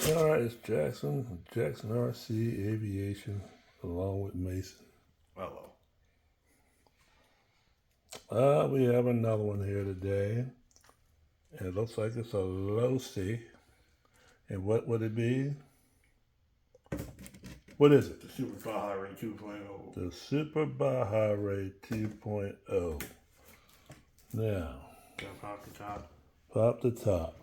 All right, it's Jackson RC Aviation, along with Mason. Hello. We have another one here today. It looks like it's a Losi. And what would it be? What is it? The Super Baja Ray 2.0. The Super Baja Ray 2.0. Now, Gotta pop the top. pop the top.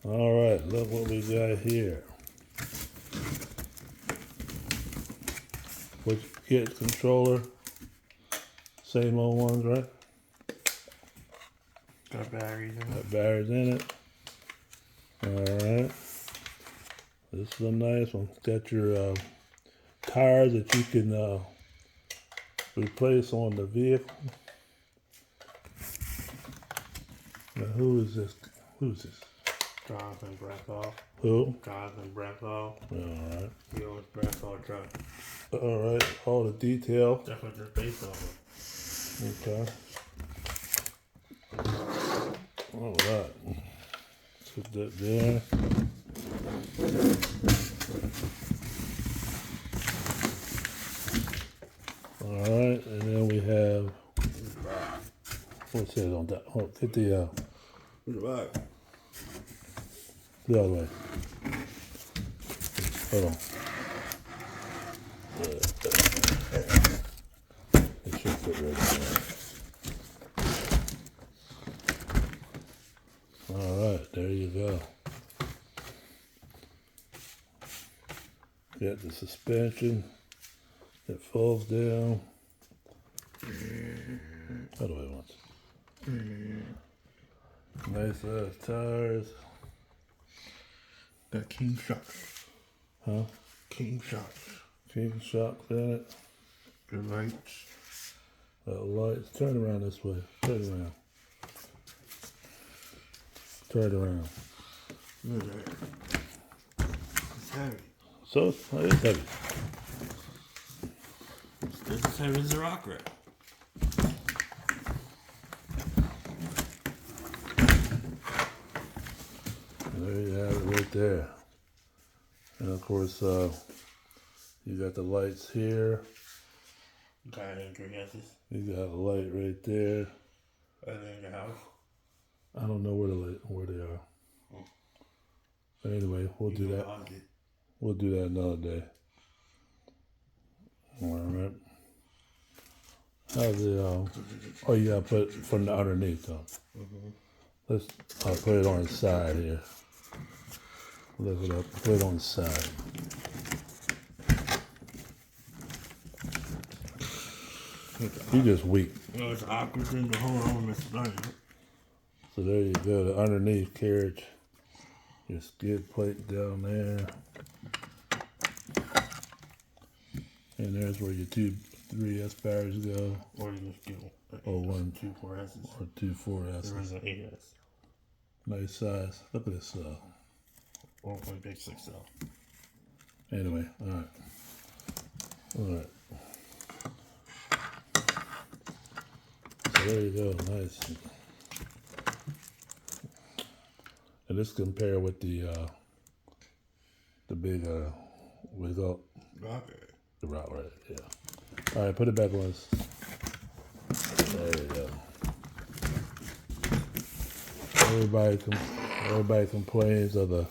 All right, look what we got here. Which kit controller? Same old ones, right? Got batteries in it. Got batteries in it. Alright. This is a nice one. Got your tires that you can replace on the vehicle. Now, who is this? Who's this? Jonathan Brenthal. Who? Jonathan Brenthal. Alright. He owns Brenthal truck. Alright. All the detail. That's what they're based off of. Okay. Alright. Put that there. Alright, and then we have, what's it on that? Oh, get the other way. Hold on. It should fit right there. Alright, there you go. Got the suspension. It folds down. How do I want it? Nice tires. Got King shocks. Huh? King shocks. King shocks in it. Good lights. Lights. Turn around this way. Turn around. Turn around. Look at that. It's heavy. So it's heavy. It's as heavy as a rock wreck. There you have it right there. And of course, you got the lights here. Got it in three S's. You got a light right there. Other than your house. I don't know where they are. But anyway, we'll do that. We'll do that another day. All right. How's the oh, you gotta put it from the underneath though. I'll put it on the side here. Lift it up. Put it on the side. You just weak. Well, it's an awkward thing to hold on this thing. So there you go. The underneath carriage. Your skid plate down there. And there's where your 3S batteries go. Or you just get one, 2 4S's. Or 2 4S. There is an 8S. Nice size. Look at this. 1.6 cell. Anyway, alright. Alright. So there you go. Nice. And this compare with the big without Rocket. the route right, yeah. Alright, put it back on. There you go. Everybody complains of the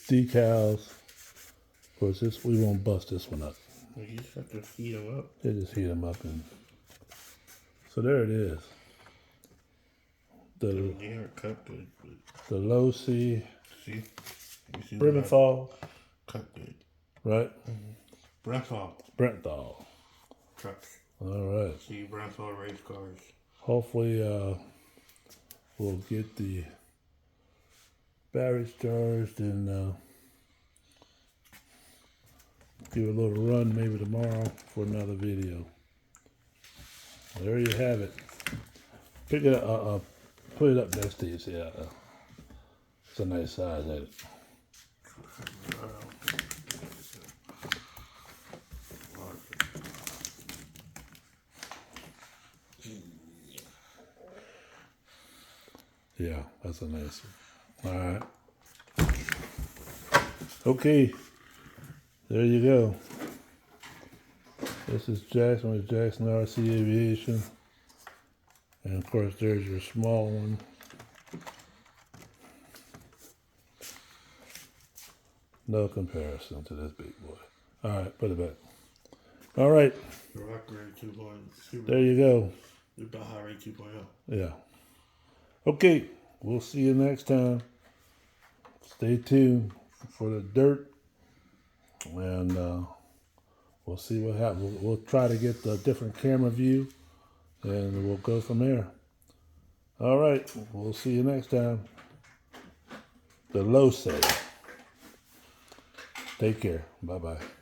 decals. Of course, we won't bust this one up. You just have to heat them up. They just heat them up, and so there it is. The cut good. The Losi. See? You see Brenthal. Cut good. Right? Brenthal. Brenthal. Trucks. All right. See Brenthal race cars. Hopefully, we'll get the batteries charged and give it a little run maybe tomorrow for another video. There you have it. Pick it up. Put it up next to you. See, it's a nice size, ain't it? Yeah, that's a nice one. All right. Okay, there you go. This is Jackson with Jackson RC Aviation. And of course, there's your small one. No comparison to this big boy. All right, put it back. All right, The Rock Ray 2.0. there you go. The Baja Ray 2.0. Yeah. Okay, we'll see you next time. Stay tuned for the dirt, and we'll see what happens. We'll try to get the different camera view, and we'll go from there. All right, we'll see you next time. The Losi. Take care. Bye-bye.